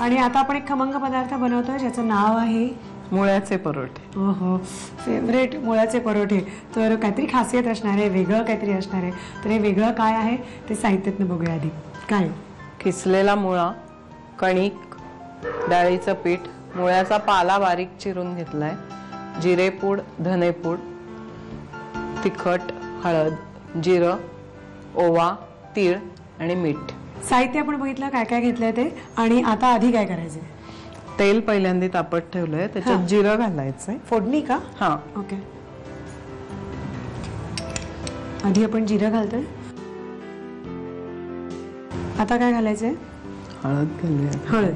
आणि आता आपण एक खमंग पदार्थ बनवतोय ज्याचं नाव आहे मुळ्याचे परोठे. हो, फेवरेट मुळ्याचे परोठे. तर काहीतरी खासियत असणार आहे, वेगळं काहीतरी असणार आहे. तर हे वेगळं काय आहे ते साहित्यातनं बघूया आधी. काय? किसलेला मुळा, कणिक, डाळीचं पीठ, मुळ्याचा पाला बारीक चिरून घेतलाय, जिरेपूड, धनेपूड, तिखट, हळद, जिरं, ओवा, तीळ आणि मीठ. साहित्य आपण बघितलं काय काय घेतलंय ते. आणि आता आधी काय करायचंय? तेल पहिल्यांदा तापत ठेवलंय, त्याच्यात जिरं घालायचंय. फोडणी का? हा. ओके. आधी आपण जिरं घालतोय. आता काय घालायचंय? हळद घालूया. हळद.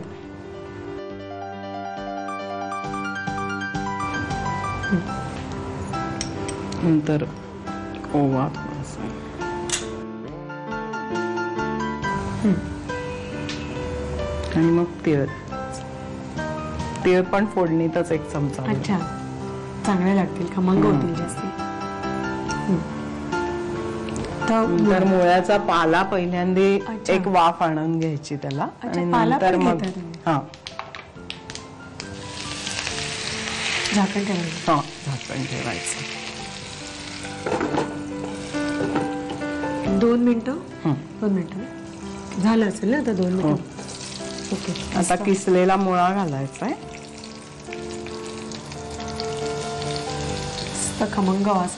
नंतर ओवा थोडासा, आणि मग तीळ. तीळ पण फोडणीतच एक चमचा. अच्छा, चांगले लागतील, खमंग होतील जास्ती. तर मुळ्याचा पाला पहिल्यांदा एक वाफ आणून घ्यायची त्याला, आणि नंतर मग हा झाकण ठेवायचं. हा, झाकण ठेवायचं. 2 मिनिटं. 2 मिनिटं झालं असेल ना आता? 2 मिनिटं. ओके. आता किसलेला मुळा घालायचा आहे. मस्त खमंग वास.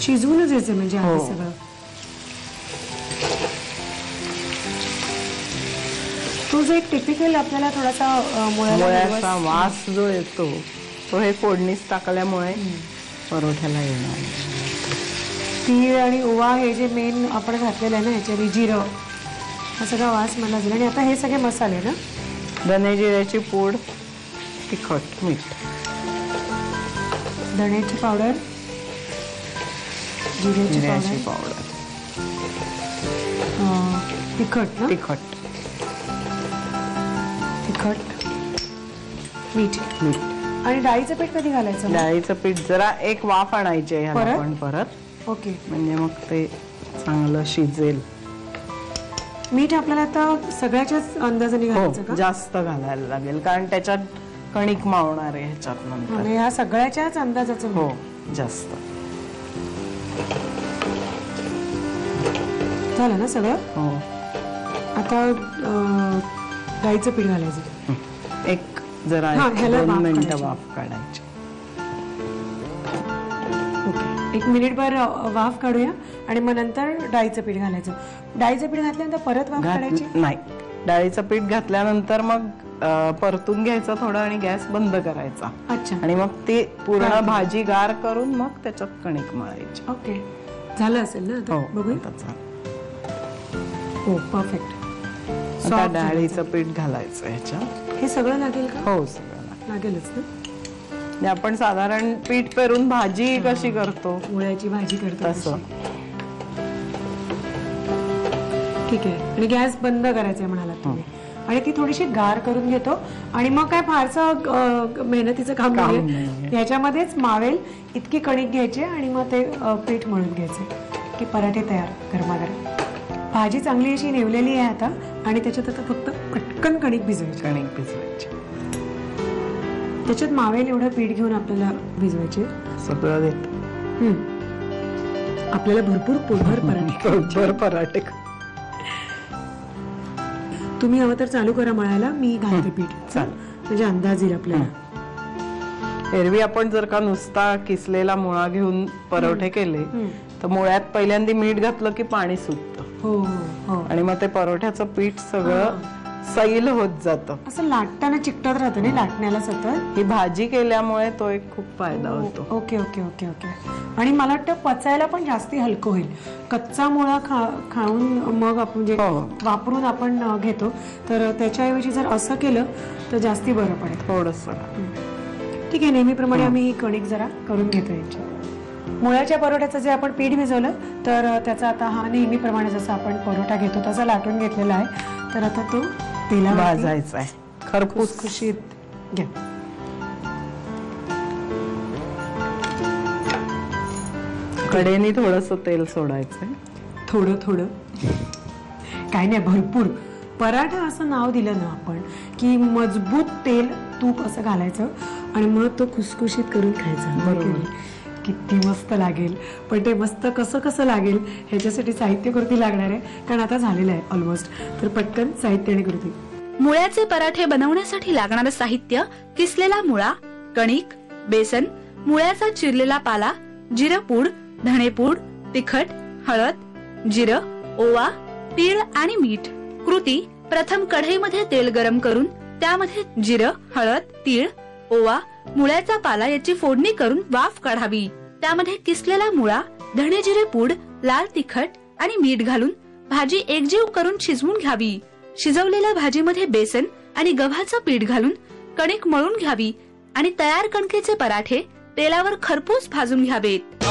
शिजवूनच यायचं म्हणजे आधी सगळं. तो जो एक टिपिकल आपल्याला थोडासा मुळ्याचा वास जो येतो तो हे फोडणीस टाकल्यामुळे परोठ्याला येणार. तीळ आणि ओवा हे जे मेन आपण घातलेलं आहे ना, ह्याच्याने जिरं, हा सगळा वास मला दिला. आणि आता हे सगळे मसाले ना, धने जिऱ्याची पूड, तिखट, मीठ, धण्याची पावडर, जिऱ्याची पावडर, तिखट ना, तिखट, मीठ. आणि डाळीचं पीठ कधी घालायचं? डाळीचं पीठ जरा एक वाफ आणायची आहे ह्याला पण परत. ओके. म्हणजे मग ते चांगलं शिजेल. मीठ आपल्याला आता सगळ्याच्याच अंदाजाने घालायचं का? जास्त घालायला लागेल, कारण त्याच्यात कणिक मावणार आहे ह्याच्यात नंतर. आणि ह्या सगळ्याच्याच अंदाजाचं? हो, जास्त. झालं ना सगळं? हो. आता डाळीचं पीठ घालायचं. एक जरा 2 मिनिटं वाफ काढायची. ओके, 1 मिनिटभर वाफ काढूया आणि मग नंतर डाळीचं पीठ घालायचं. डाळीचं पीठ घातल्यानंतर परत वाफ काढायची? नाही, डाळीचं पीठ घातल्यानंतर मग परतून घ्यायचं थोडं आणि गॅस बंद करायचा. अच्छा. आणि मग ते पूर्ण भाजी गार करून मग त्याच्यात कणिक मळायची. ओके, झालं असेल ना आता? बघूया. हो, परफेक्ट. आता डाळीचं पीठ घालायचं ह्याच्यात. हे सगळं लागेल का? हो, सगळं लागेलच ना. आपण साधारण पीठ पेरून भाजी कशी करतो, मुळ्याची भाजी करतो तसं. ठीक आहे. आणि गॅस बंद करायचंय म्हणालात तुम्ही. आणि ती थोडीशी गार करून घेतो आणि मग काय फारसं मेहनतीचं काम नाही, ह्याच्यामध्येच मावेल इतकी कणिक घ्यायची आणि मग ते पीठ मळून घ्यायचे की पराठे तयार गरमागरम. भाजी चांगली अशी नेवलेली आहे आता, आणि त्याच्यात आता फक्त पटकन कणिक भिजवायची. त्याच्यात मावेल एवढं पीठ घेऊन आपल्याला भिजवायचे. सगळं देत आपल्याला भरपूर पोटभर पराठे. तुम्ही हवं तर चालू करा मळायला, मी घालते पीठ. म्हणजे अंदाज येईल आपल्याला. एरवी आपण जर का नुसता किसलेला मुळा घेऊन परोठे केले तर मुळ्यात पहिल्यांदा मीठ घातलं की पाणी सुटतं. हो, आणि मग ते परोठ्याचं पीठ सगळं सैल होत जातं. असं लाटताना चिकटत राहतं ना लाटण्याला सतत. ही भाजी केल्यामुळे तो एक खूप फायदा होतो. Okay okay okay okay. आणि मला वाटतं पचायला पण जास्ती हलकं होईल. कच्चा मुळा खाऊन मग आपण जे वापरून आपण घेतो, तर त्याच्याऐवजी जर असं केलं तर जास्ती बरं पडेल थोडंसं. ठीक आहे. नेहमीप्रमाणे आम्ही ही कणिक जरा करून घेतो याची. मुळ्याच्या परोठ्याचं जे आपण पीठ भिजवलं तर त्याचा आता हा नेहमीप्रमाणे जसं आपण परोठा घेतो तसा लाटून घेतलेला आहे. तर आता तो तेलावर भाजायचा आहे खरपूस खुशीत घ्या. कडेने थोडंसं तेल सोडायचंय, थोडं थोडं. काय नाही, भरपूर. पराठा असं नाव दिलं ना आपण की मजबूत तेल तूप असं घालायचं आणि मग तो खुसखुशीत करून खायचा. बरोबर, किती मस्त लागेल. पण ते मस्त कसं कसं लागेल ह्याच्यासाठी साहित्य कृती लागणार आहे, कारण आता झालेलं आहे ऑलमोस्ट. तर पटकन साहित्य आणि कृती. मुळ्याचे पराठे बनवण्यासाठी लागणारं साहित्य: किसलेला मुळा, कणिक, बेसन, मुळ्याचा चिरलेला पाला, जिरपूड, धणेपूड, तिखट, हळद, जिरं, ओवा, तीळ आणि मीठ. कृती: प्रथम कढईमध्ये तेल गरम करून त्यामध्ये जिरं, हळद, तीळ, ओवा, मुळ्याचा पाला याची फोडणी करून वाफ काढावी. त्यामध्ये किसलेला मुळा, धणे जिरे पूड, लाल तिखट आणि मीठ घालून भाजी एकजीव करून शिजवून घ्यावी. शिजवलेल्या भाजीमध्ये बेसन आणि गव्हाचं पीठ घालून कणिक मळून घ्यावी आणि तयार कणकेचे पराठे तेलावर खरपूस भाजून घ्यावेत.